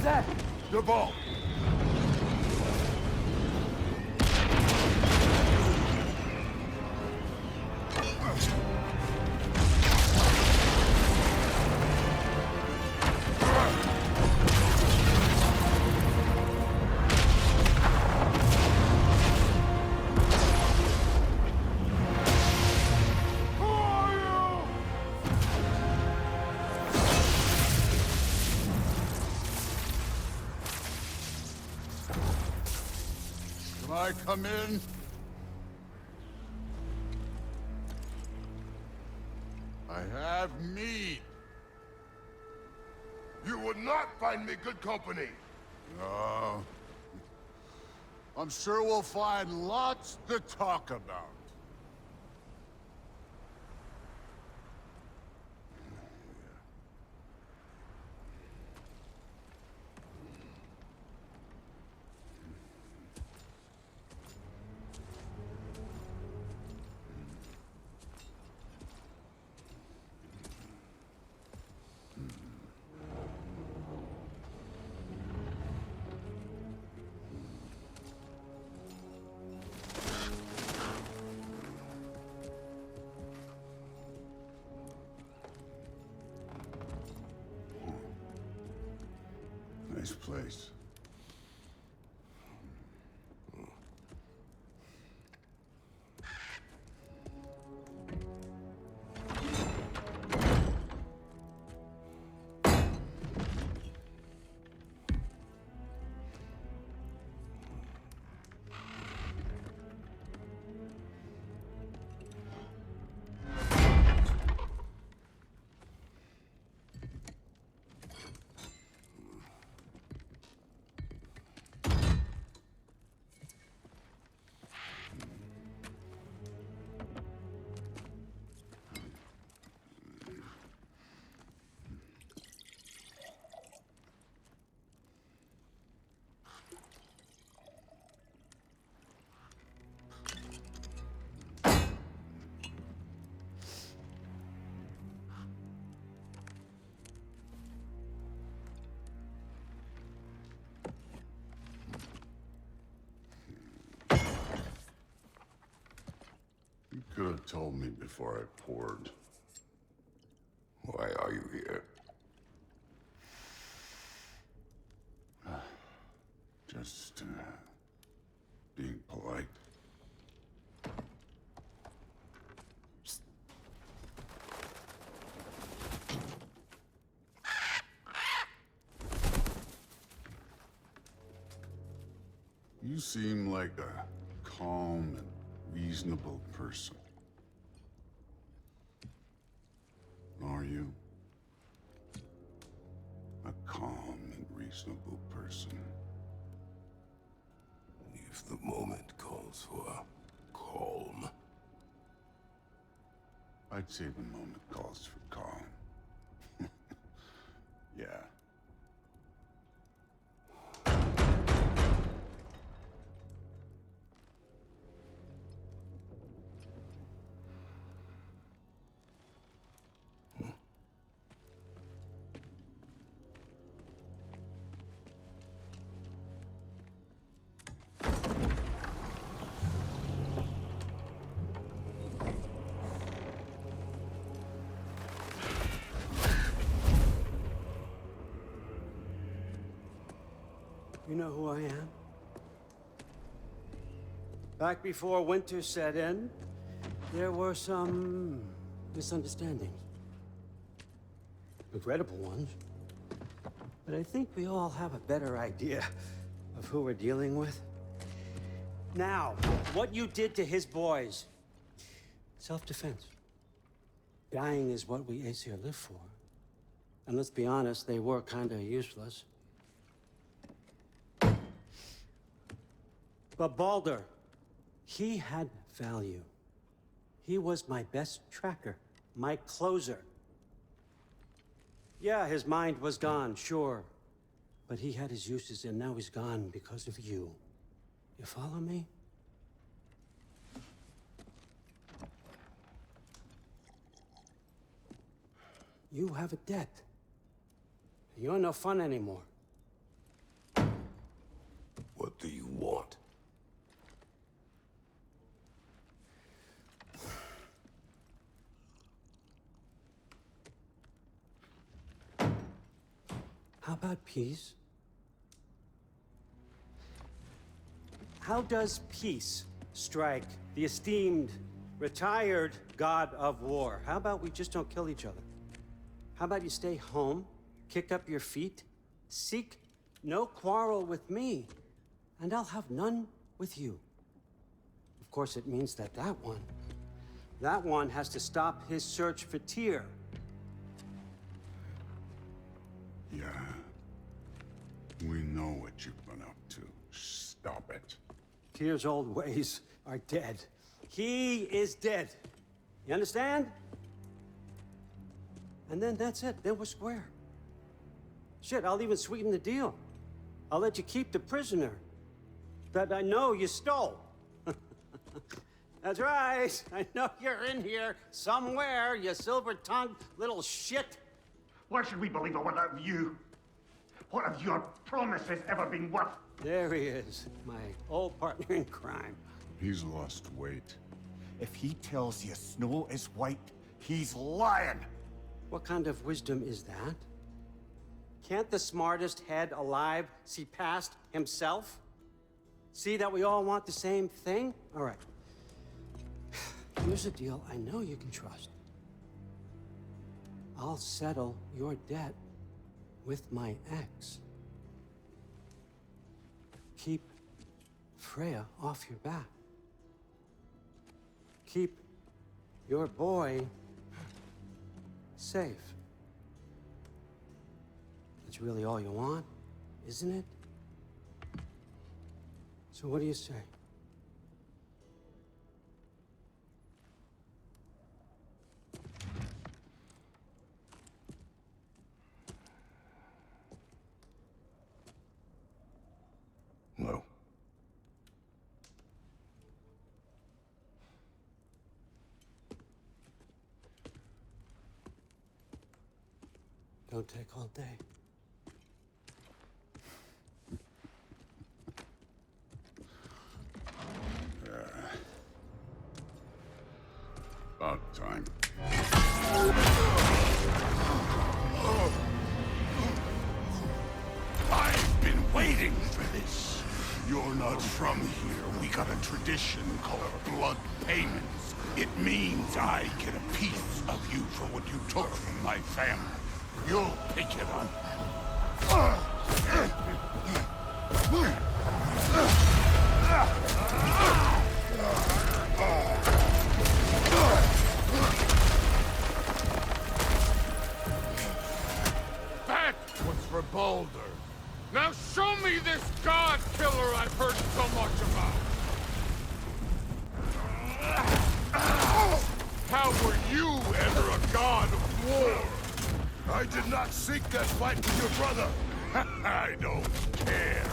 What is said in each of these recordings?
that? The ball! I come in? I have meat. You would not find me good company. No. I'm sure we'll find lots to talk about. Nice place. You could have told me before I poured. Why are you here? Just, being polite. You seem like a calm and reasonable person. Are you? A calm and reasonable person. If the moment calls for calm. I'd say the moment calls for calm. Yeah. You know who I am? Back before winter set in, there were some misunderstandings. Regrettable ones. But I think we all have a better idea of who we're dealing with. Now, what you did to his boys. Self-defense. Dying is what we Aesir live for. And let's be honest, they were kinda useless. But Baldur, he had value. He was my best tracker, my closer. Yeah, his mind was gone, sure. But he had his uses, and now he's gone because of you. You follow me? You have a debt. You're no fun anymore. How about peace? How does peace strike the esteemed, retired god of war? How about we just don't kill each other? How about you stay home, kick up your feet, seek no quarrel with me, and I'll have none with you. Of course, it means that that one has to stop his search for Tyr. Yeah. We know what you've been up to. Stop it. Tyr's old ways are dead. He is dead. You understand? And then that's it. Then we're square. Shit, I'll even sweeten the deal. I'll let you keep the prisoner that I know you stole. That's right. I know you're in here somewhere, you silver-tongued little shit. Why should we believe a word out of you? What have your promises ever been worth? There he is, my old partner in crime. He's lost weight. If he tells you snow is white, he's lying. What kind of wisdom is that? Can't the smartest head alive see past himself? See that we all want the same thing? All right. Here's a deal I know you can trust. I'll settle your debt with my ex. Keep Freya off your back. Keep your boy safe. That's really all you want, isn't it? So what do you say? No. Don't take all day. About time. I've been waiting for this. You're not from here. We got a tradition called blood payments. It means I get a piece of you for what you took from my family. You'll pick it up. That was for Baldur. Now show me this god killer I've heard so much about. How were you ever a god of war? I did not seek that fight with your brother. I don't care.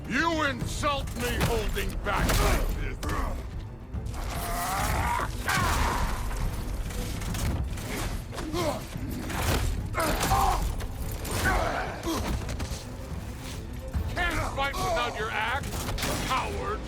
You insult me holding back like this. Can't fight without your axe, coward.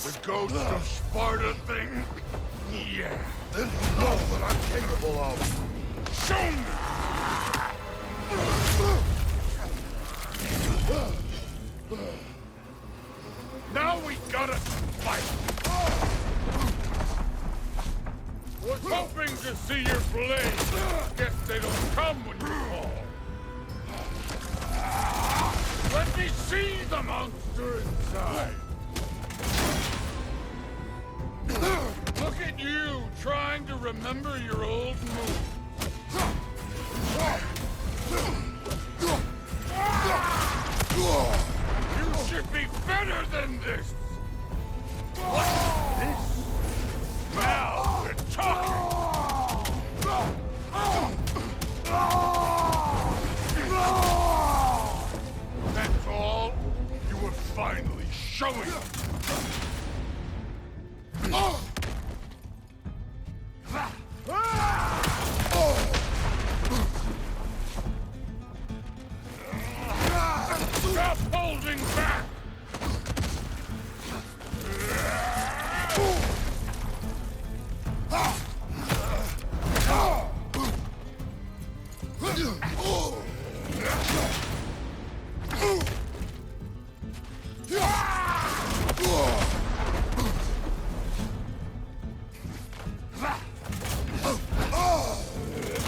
The ghost of Sparta thing? Yeah. Then you know what I'm capable of. Show me! Now we gotta fight! Was hoping to see your blade. Guess they don't come when you call. Let me see the monster inside. Look at you, trying to remember your old moves. You should be better than this! What's this? Now we're talking! That's all? You were finally showing up! Stop holding back!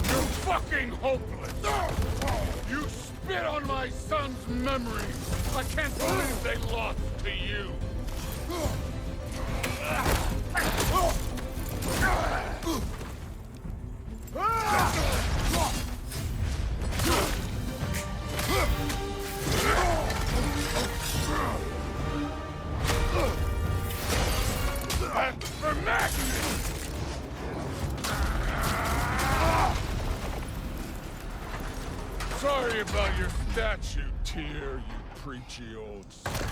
You're fucking hopeless! You spit on my son's memories! I can't believe they lost to you! That's for Magnus! Sorry about your statue, Tyr, you preachy old shit.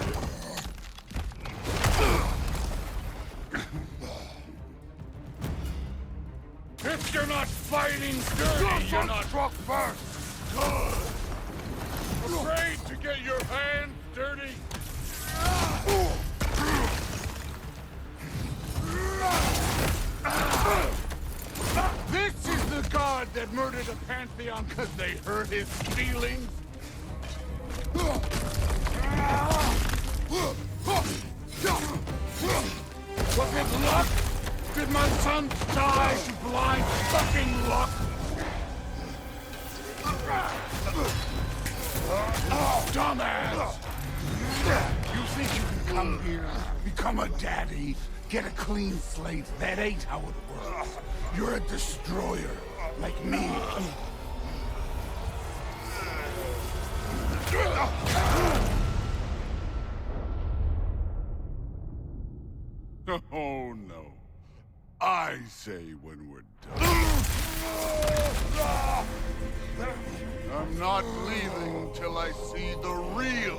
If you're not fighting dirty, you're not struck first. Good. Afraid to get your hands dirty? This is the god that murdered a pantheon because they hurt his feelings? Was it luck? Did my son die to blind fucking luck? Dumbass! You think you can come here, become a daddy, get a clean slate? That ain't how it works. You're a destroyer, like me. Oh, no. I say when we're done. I'm not leaving till I see the real you.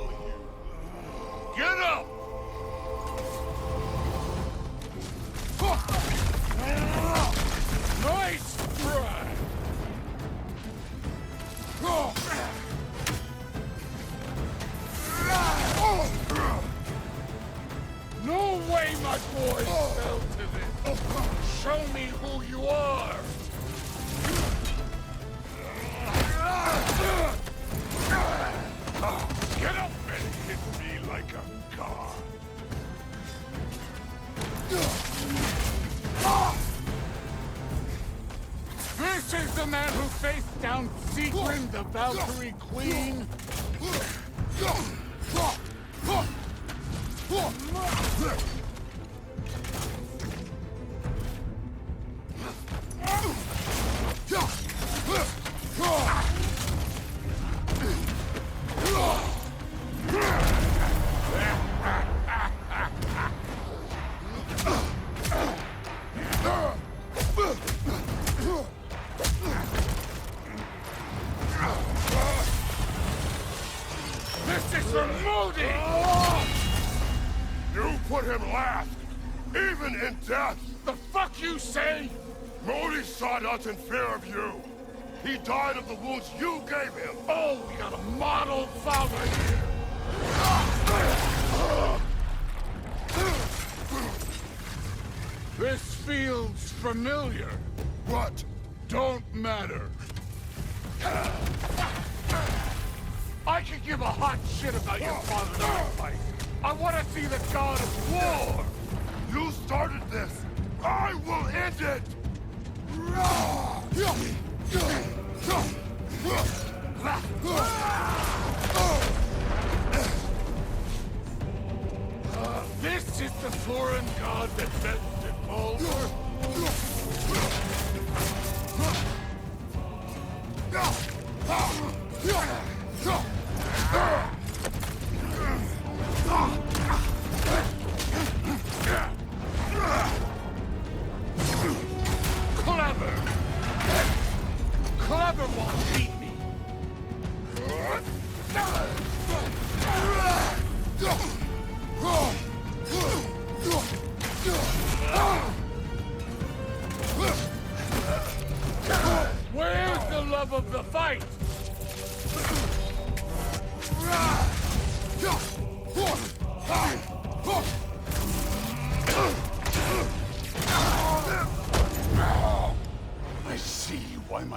Get up! Nice try! No way my boy fell to this! Show me who you are! Get up and hit me like a god! This is the man who faced down Sigrun, the Valkyrie Queen! This is for Modi! You put him last, even in death! The fuck you say? Modi sought us in fear of you. He died of the wounds you gave him. Oh, we got a model father here. This feels familiar. What? Don't matter. I could give a hot shit about your father's advice. I want to see the god of war. You started this. I will end it. This is the foreign god that bends in Baldur.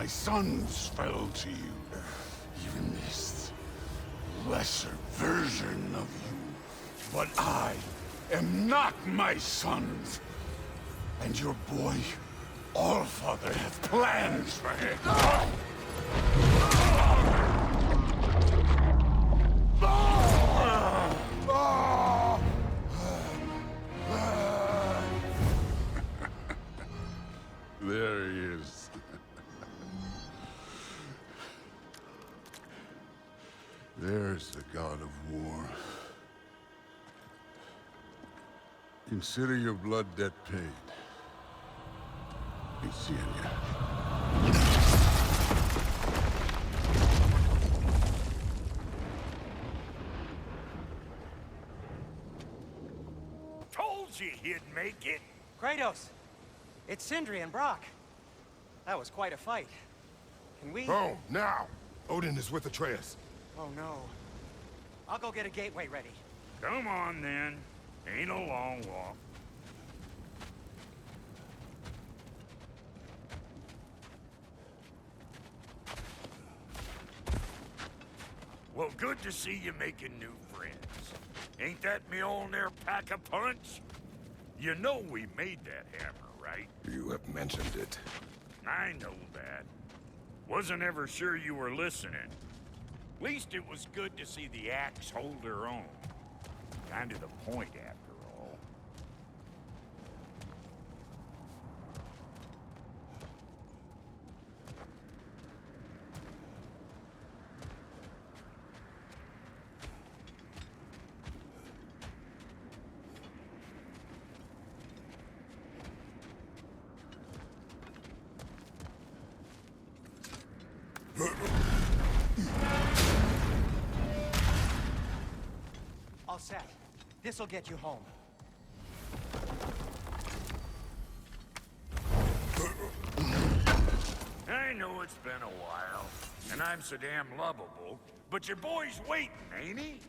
my sons fell to you. Even this lesser version of you. But I am not my sons. And your boy, Allfather, has plans for him. There he is. There's the god of war. Consider your blood debt paid. Be seeing ya. Told you he'd make it. Kratos! It's Sindri and Brock. That was quite a fight. Can we... Oh, now! Odin is with Atreus. Oh, no. I'll go get a gateway ready. Come on, then. Ain't a long walk. Well, good to see you making new friends. Ain't that Mjolnir pack a punch? You know we made that hammer, right? You have mentioned it. I know that. Wasn't ever sure you were listening. Least it was good to see the axe hold her own. Kind of the point, after all. All set. This'll get you home. I know it's been a while, and I'm so damn lovable, but your boy's waiting, ain't he?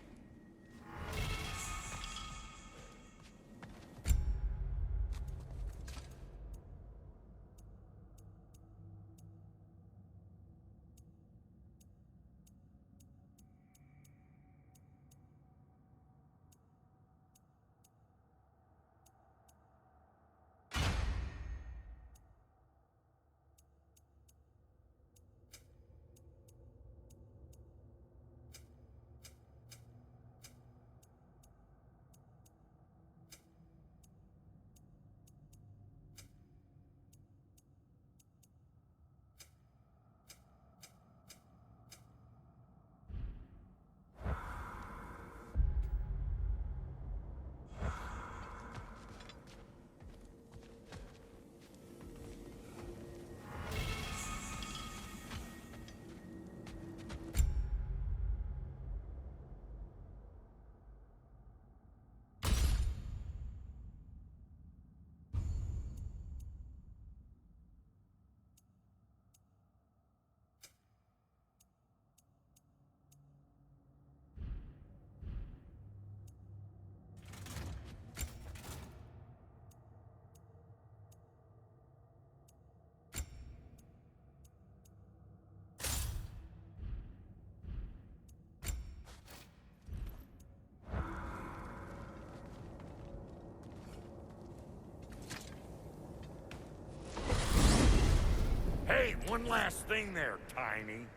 Hey, one last thing there, Tiny.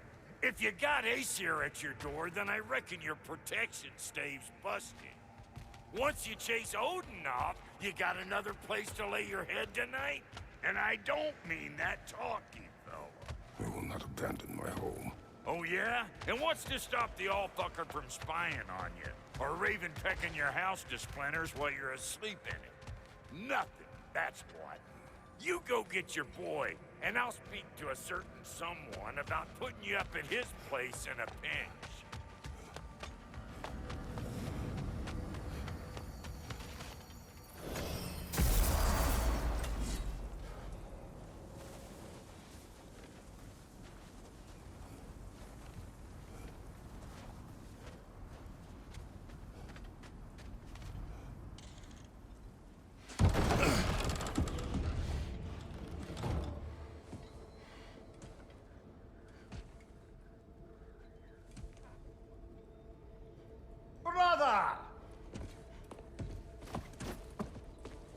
If you got Aesir at your door, then I reckon your protection stave's busted. Once you chase Odin off, you got another place to lay your head tonight? And I don't mean that talky fella. I will not abandon my home. Oh yeah? And what's to stop the all-fucker from spying on you? Or Raven pecking your house to splinters while you're asleep in it? Nothing, that's what. You go get your boy, and I'll speak to a certain someone about putting you up at his place in a pinch.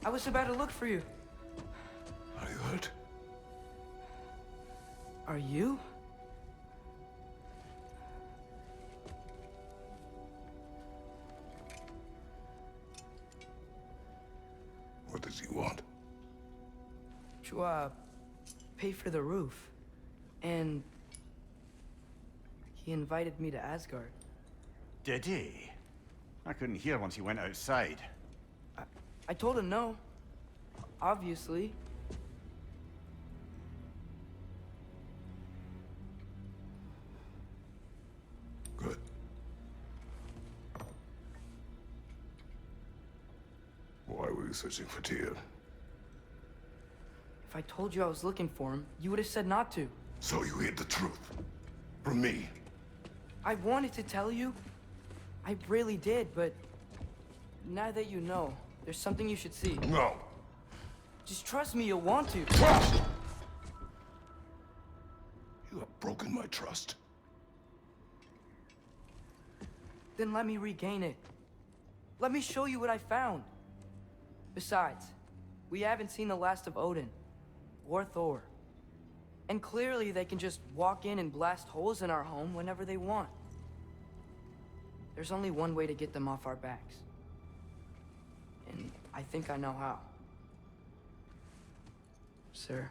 I was about to look for you. Are you hurt? Are you? What does he want? To, pay for the roof. And he invited me to Asgard. Did he? I couldn't hear once he went outside. I told him no. Obviously. Good. Why were you searching for Tyr? If I told you I was looking for him, you would have said not to. So you hid the truth. From me. I wanted to tell you. I really did, but now that you know, there's something you should see. No. Just trust me, you'll want to. Trust! You have broken my trust. Then let me regain it. Let me show you what I found. Besides, we haven't seen the last of Odin. Or Thor. And clearly they can just walk in and blast holes in our home whenever they want. There's only one way to get them off our backs. And I think I know how. Sir.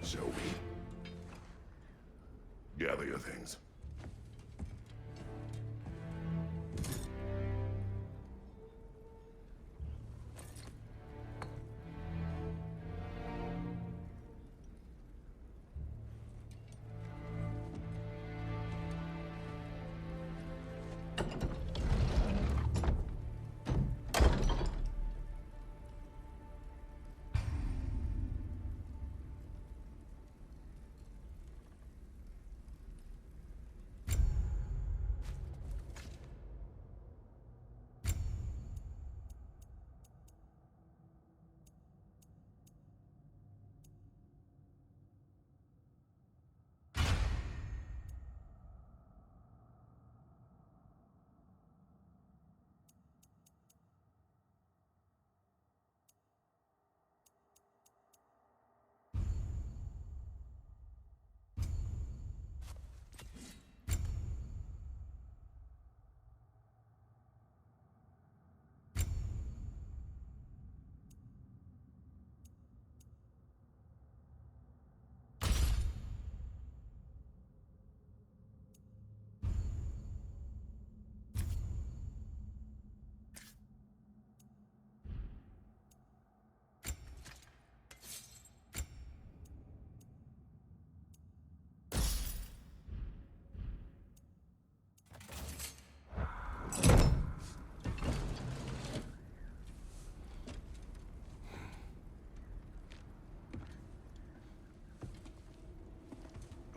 Shall we? Gather your things.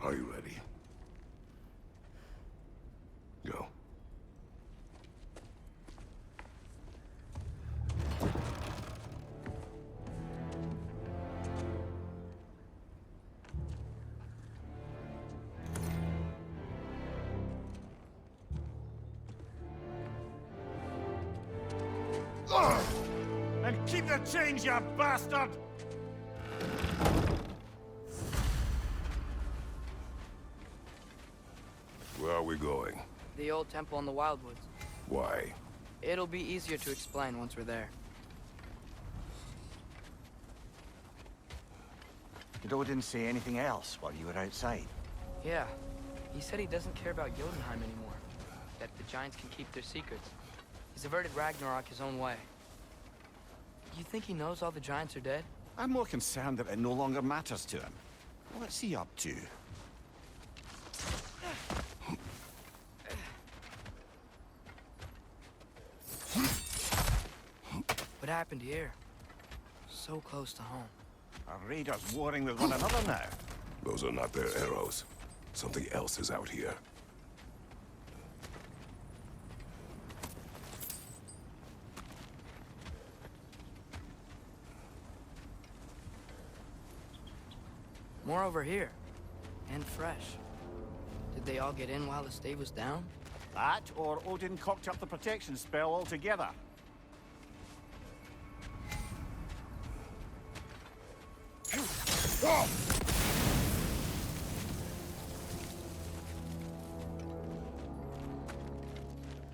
Are you ready? Go. And keep the change, you bastard! Where are we going? The old temple in the Wildwoods. Why? It'll be easier to explain once we're there. Did Odin say anything else while you were outside? Yeah. He said he doesn't care about Jotunheim anymore. That the giants can keep their secrets. He's averted Ragnarok his own way. You think he knows all the giants are dead? I'm more concerned that it no longer matters to him. What's he up to? What happened here? So close to home. Our raiders warring with one another now. Those are not their arrows. Something else is out here. More over here. And fresh. Did they all get in while the stave was down? That, or Odin cocked up the protection spell altogether.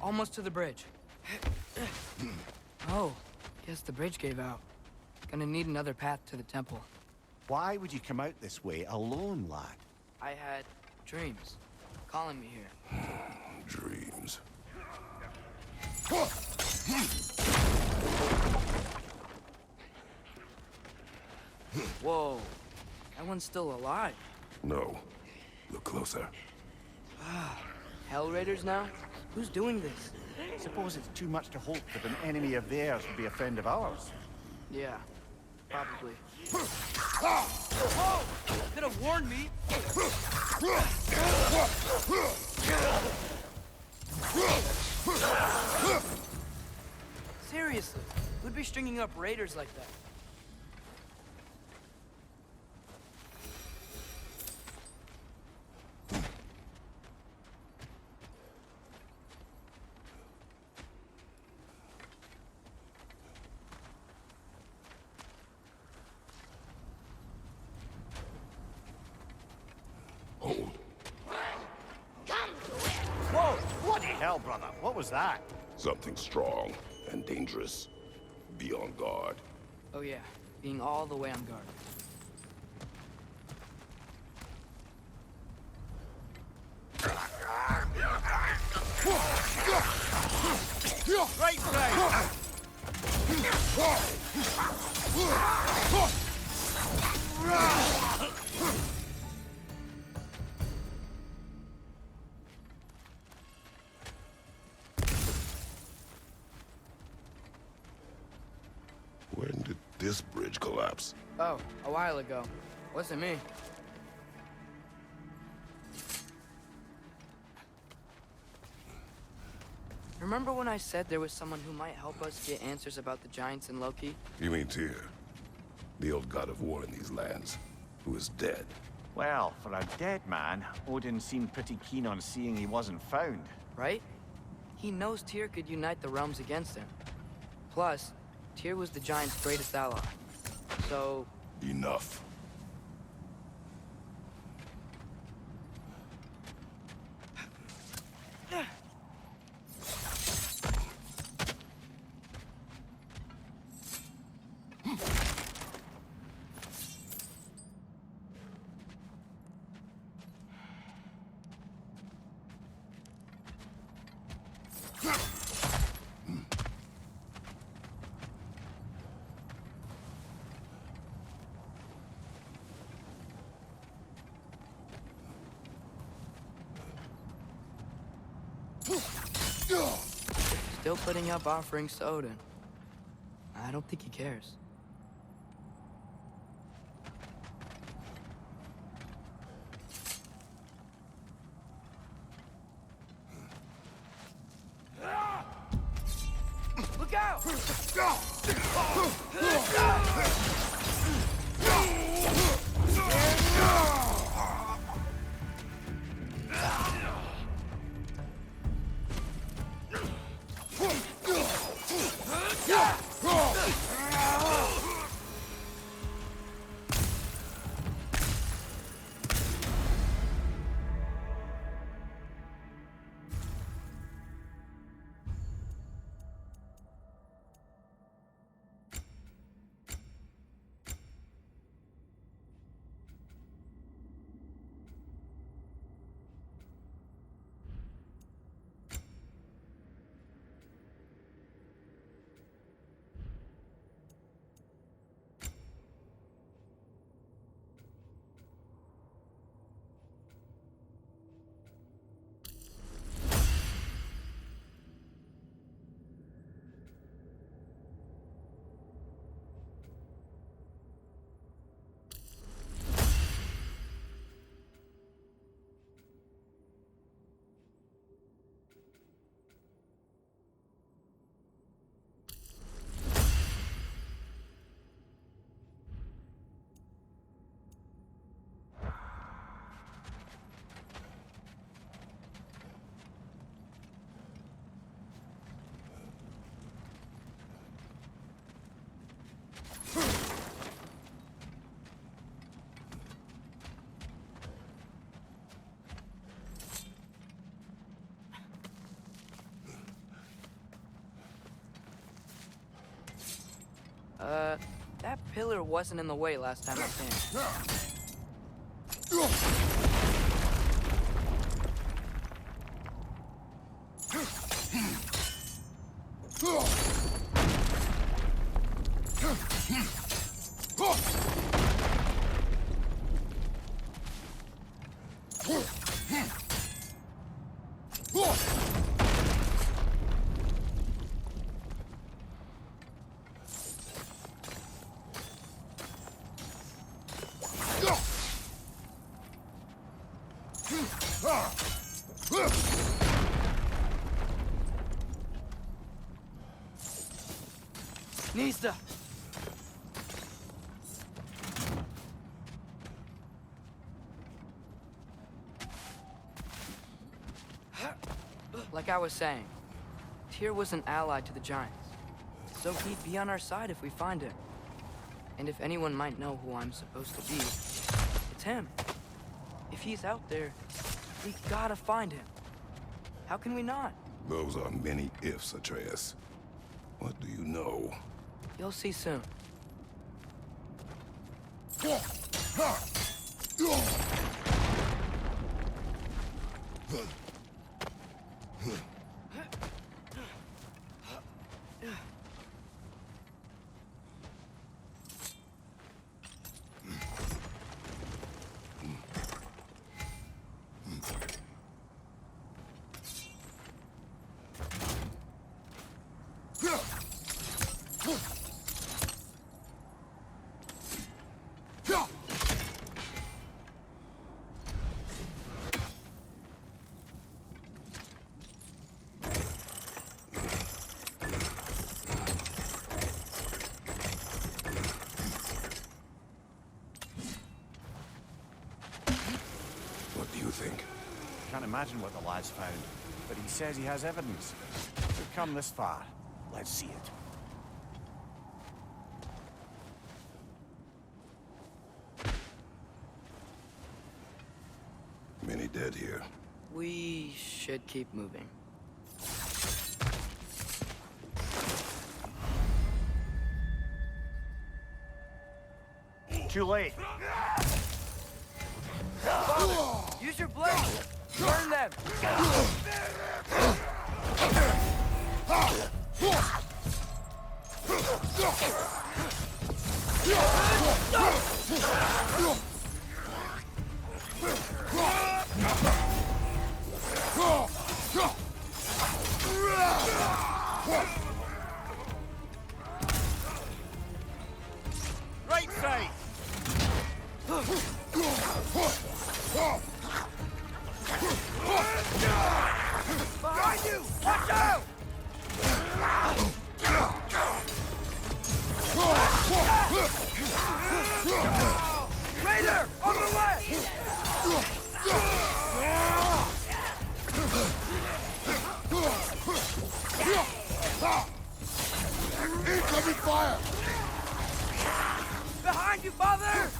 Almost to the bridge. Oh, guess the bridge gave out. Gonna need another path to the temple. Why would you come out this way alone, lad? I had dreams calling me here. Dreams. Whoa, that one's still alive. No. Look closer. Hell Raiders now? Who's doing this? Suppose it's too much to hope that an enemy of theirs would be a friend of ours. Yeah, probably. Whoa! Could have warned me! Seriously, who'd be stringing up raiders like that? Whoa! Bloody hell, brother. What was that? Something strong and dangerous. Be on guard. Oh yeah, being all the way on guard. Right side! When did this bridge collapse? Oh, a while ago. Wasn't me. Remember when I said there was someone who might help us get answers about the giants and Loki? You mean Tyr? The old god of war in these lands, who is dead. Well, for a dead man, Odin seemed pretty keen on seeing he wasn't found. Right? He knows Tyr could unite the realms against him. Plus, Tyr was the giant's greatest ally. So... Enough. Still putting up offerings to Odin. I don't think he cares. Look out! That pillar wasn't in the way last time I came. Nista! Like I was saying, Tyr was an ally to the Giants, so he'd be on our side if we find him. And if anyone might know who I'm supposed to be, it's him. If he's out there, we gotta find him. How can we not? Those are many ifs, Atreus. What do you know? You'll see soon. What do you think? Can't imagine what the lad's found, but he says he has evidence. We've come this far. Let's see it. Many dead here. We should keep moving. Too late. Father, use your blade! Burn them! Right side! Behind you! Watch out! Raider! On the left! Incoming fire! Behind you, father!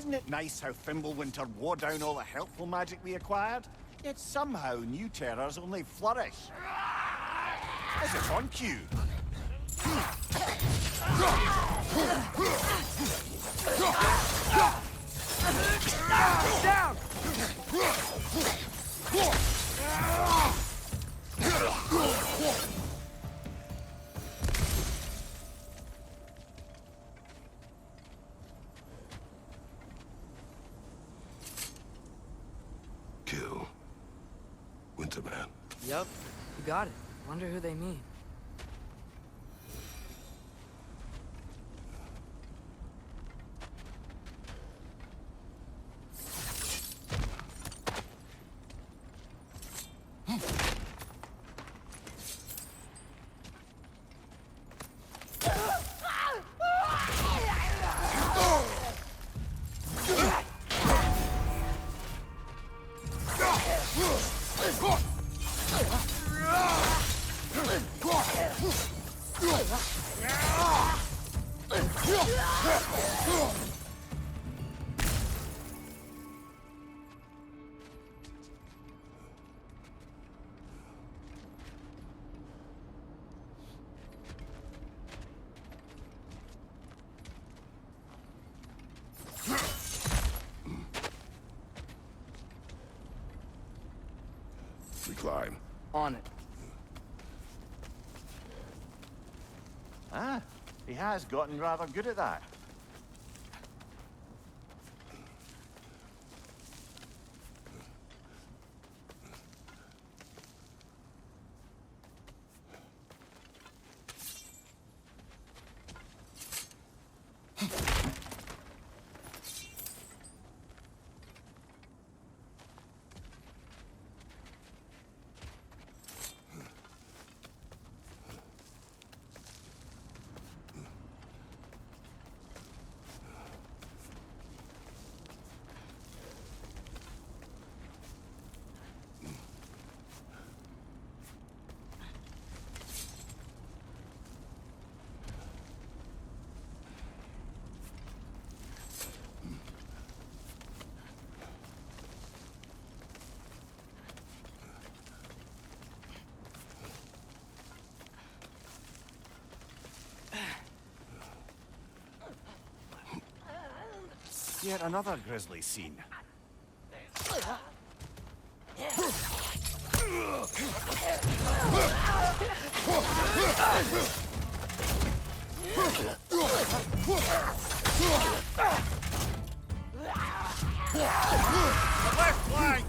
Isn't it nice how Fimbulwinter wore down all the helpful magic we acquired? Yet somehow new terrors only flourish. Is it on cue? Down! Kill Winterman. Yup, you got it. Wonder who they mean. We climb. On it. Ah, he has gotten rather good at that. Yet another grisly scene. Left flank!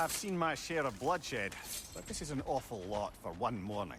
I've seen my share of bloodshed, but this is an awful lot for one morning.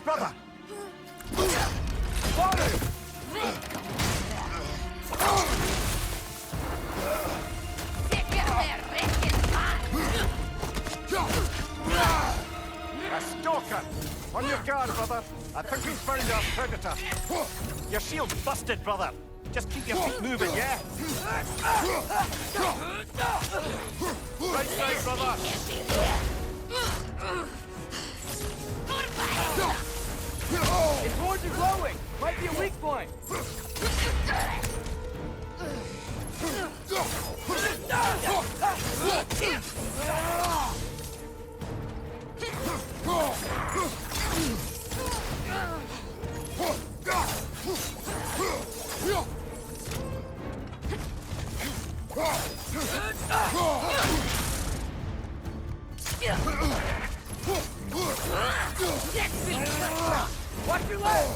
Brother! A stalker! On your guard, brother. I think we've found our predator. Your shield's busted, brother. Just keep your feet moving, yeah? Right side, brother. His horns are glowing! Might be a weak point! Watch your leg!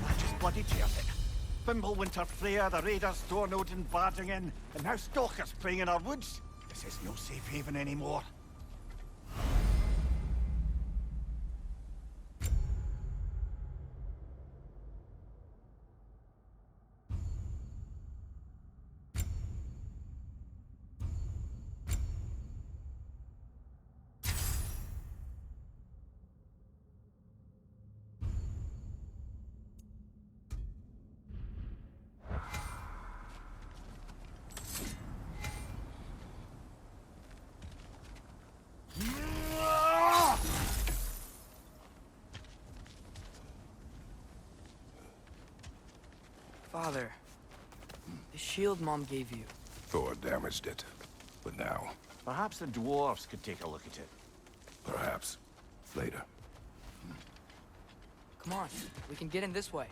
That just bloody cheered it. Fimbulwinter Freya, the raiders, Thor, Odin barging in, and now stalkers preying in our woods. This is no safe haven anymore. Father, the shield Mom gave you. Thor damaged it. But now, Perhaps the dwarves could take a look at it. perhaps, later. Come on, we can get in this way.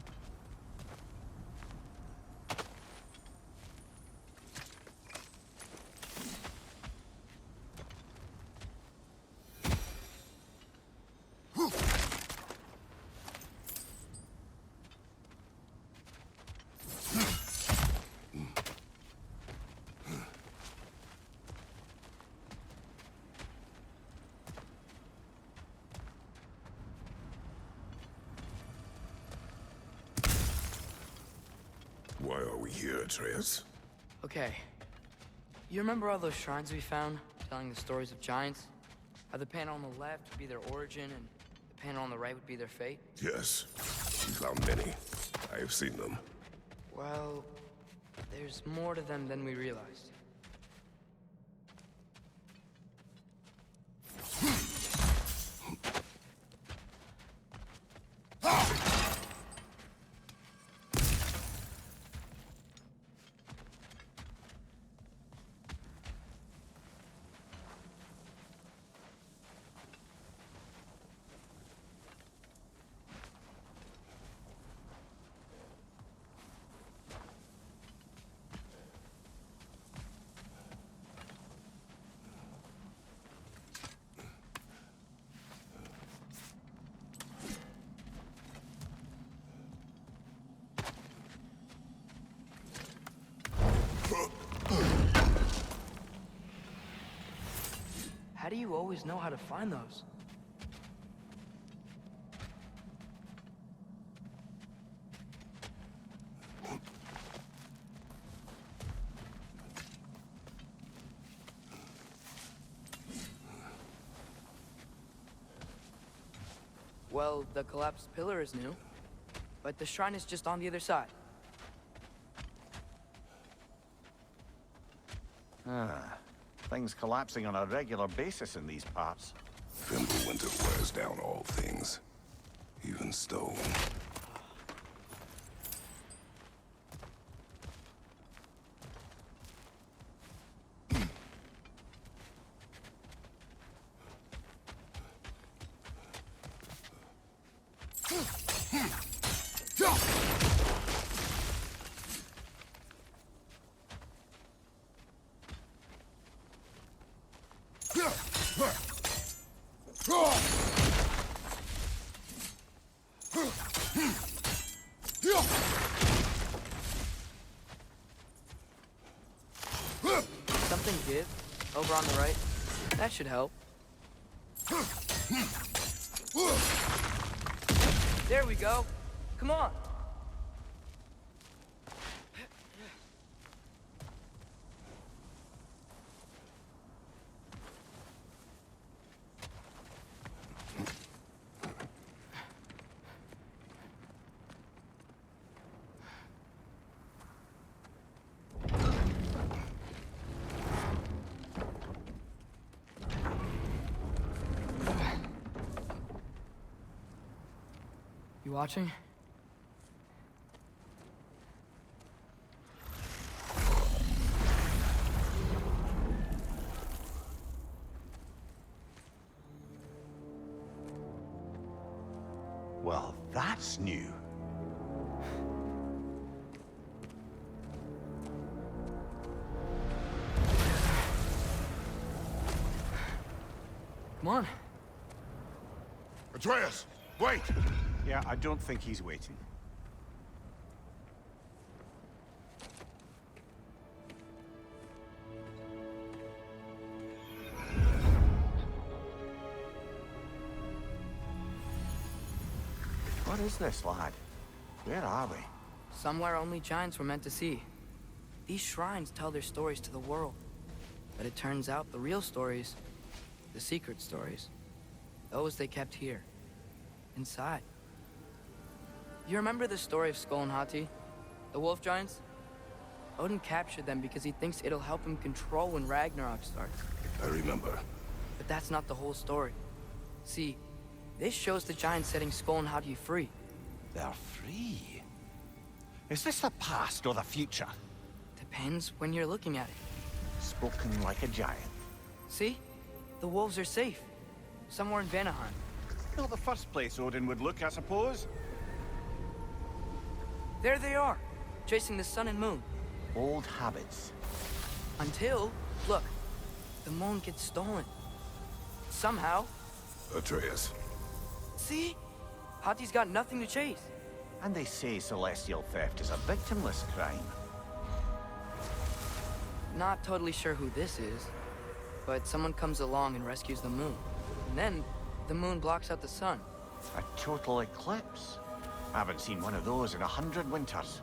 Why are we here, Atreus? Okay. You remember all those shrines we found, telling the stories of giants? How the panel on the left would be their origin, and the panel on the right would be their fate? Yes. We found many. I have seen them. Well, there's more to them than we realized. How do you always know how to find those? Well, the collapsed pillar is new, but the shrine is just on the other side. Things collapsing on a regular basis in these parts. Fimbulwinter wears down all things, even stone. Something give over on the right. That should help. There we go. Come on. You watching? Well, that's new. Come on. Atreus, wait! Yeah, I don't think he's waiting. What is this, lad? Where are we? Somewhere only giants were meant to see. These shrines tell their stories to the world. But it turns out the real stories, the secret stories, those they kept here, inside. You remember the story of Skull and Hati, the wolf giants? Odin captured them because he thinks it'll help him control when Ragnarok starts. I remember. But that's not the whole story. See, this shows the giants setting Skull and Hati free. They're free. Is this the past or the future? Depends when you're looking at it. Spoken like a giant. See? The wolves are safe. Somewhere in Vanaheim. Not the first place Odin would look, I suppose. There they are, chasing the sun and moon. Old habits. Until, look, the moon gets stolen. Somehow. Atreus. See? Hati's got nothing to chase. And they say celestial theft is a victimless crime. Not totally sure who this is, but someone comes along and rescues the moon. And then, the moon blocks out the sun. A total eclipse. I haven't seen one of those in 100 winters.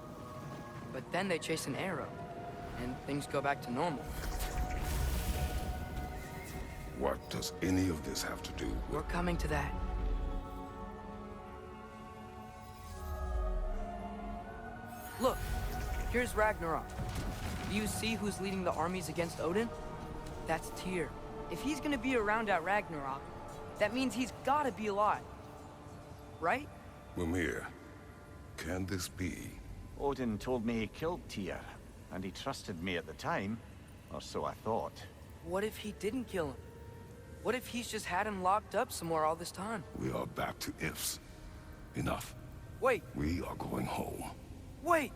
But then they chase an arrow, and things go back to normal. What does any of this have to do with... We're coming to that. Look, here's Ragnarok. Do you see who's leading the armies against Odin? That's Tyr. If he's gonna be around at Ragnarok, that means he's gotta be alive. Right? Mimir, can this be? Odin told me he killed Tyr, and he trusted me at the time, or so I thought. What if he didn't kill him? What if he's just had him locked up somewhere all this time? We are back to ifs. Enough. Wait, We are going home. wait!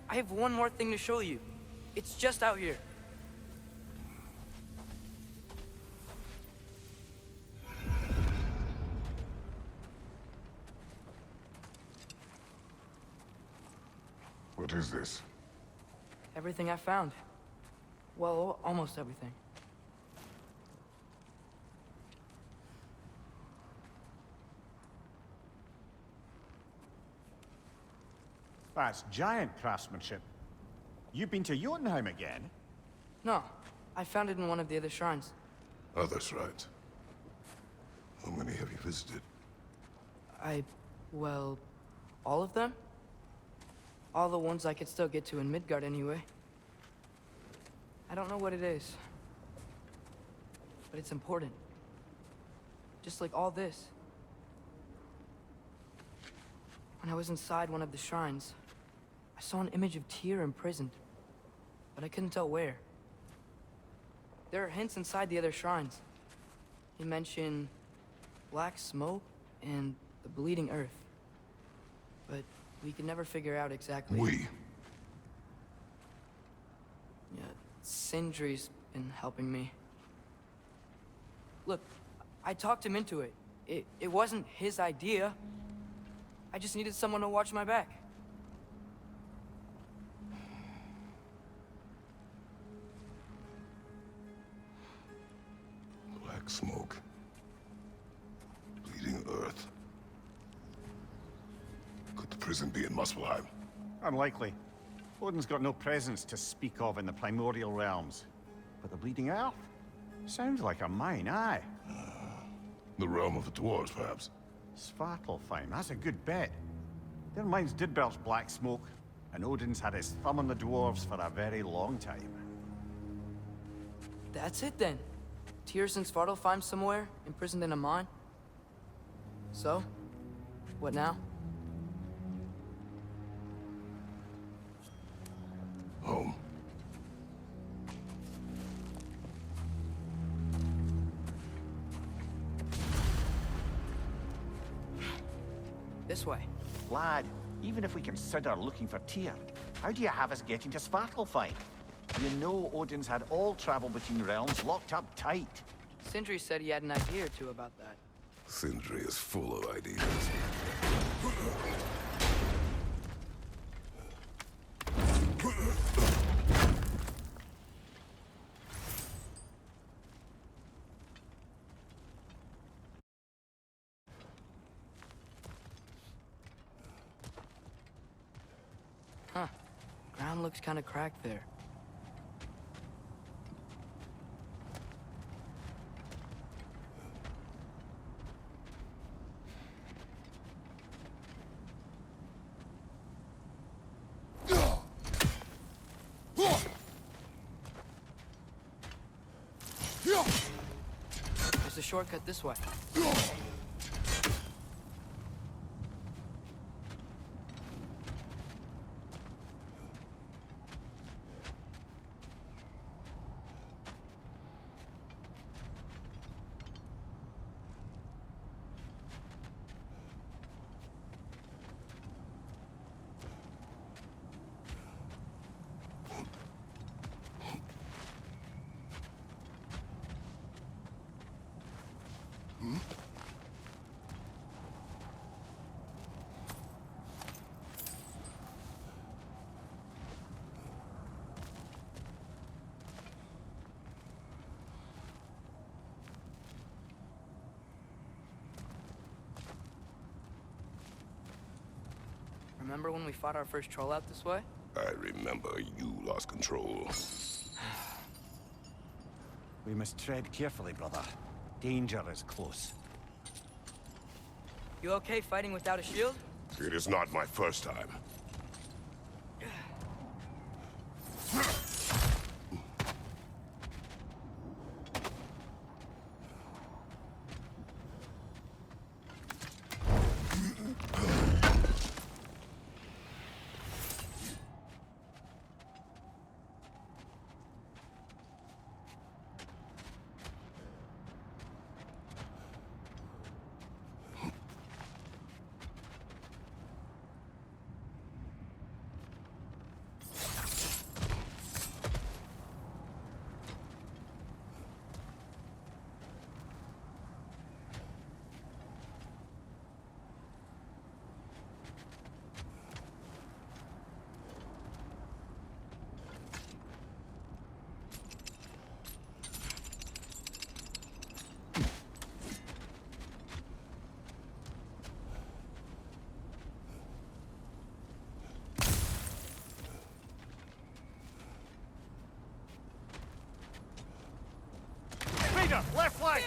I have one more thing to show you. It's just out here. What is this? Everything I found. Well, almost everything. That's giant craftsmanship. You've been to Jotunheim again? No, I found it in one of the other shrines. Other shrines. How many have you visited? Well, all of them? All the ones I could still get to in Midgard anyway. I don't know what it is. But it's important. Just like all this. When I was inside one of the shrines, I saw an image of Tyr imprisoned. But I couldn't tell where. There are hints inside the other shrines. He mentioned black smoke and the bleeding earth. But we could never figure out exactly. We. Yeah, Sindri's been helping me. Look, I talked him into it. It wasn't his idea. I just needed someone to watch my back. Black smoke. Bleeding earth. Could the prison be in Muspelheim? Unlikely. Odin's got no presence to speak of in the primordial realms. But the Bleeding Earth? Sounds like a mine, aye. The realm of the dwarves, perhaps? Svartalfheim, that's a good bet. Their mines did belch black smoke, and Odin's had his thumb on the dwarves for a very long time. That's it then. Tyr's in Svartalfheim somewhere, imprisoned in a mine. So, what now? Home. this way. Lad, even if we consider looking for Tyr, how do you have us getting to Svartalfheim? You know Odin's had all travel between realms locked up tight. Sindri said he had an idea or two about that. Sindri is full of ideas. Huh. Ground looks kind of cracked there. There's a shortcut this way. Remember when we fought our first troll out this way? I remember you lost control. We must tread carefully, brother. Danger is close. You okay fighting without a shield? It is not my first time. Raider, left flank!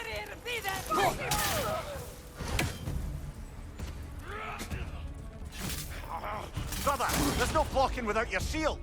Brother, there's no blocking without your shield!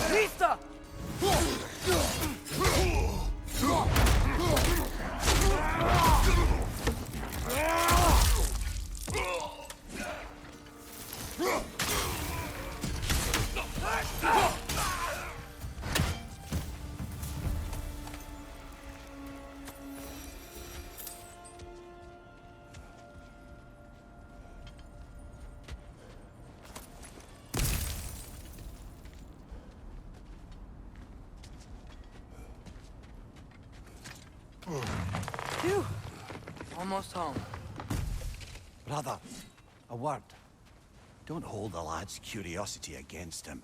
Vista! Phew. Almost home. Brother, a word. Don't hold the lad's curiosity against him.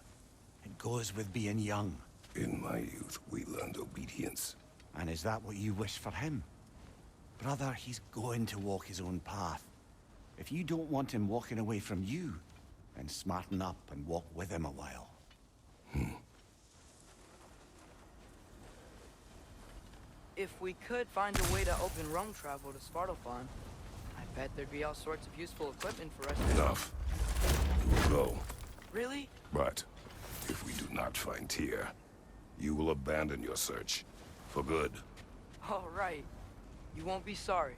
It goes with being young. In my youth, we learned obedience. And is that what you wish for him? Brother, he's going to walk his own path. If you don't want him walking away from you, then smarten up and walk with him a while. If we could find a way to open roam travel to Svartalfheim, I bet there'd be all sorts of useful equipment for us to... Enough. We will go. Really? But If we do not find Tyr, you will abandon your search. For good. All right. You won't be sorry.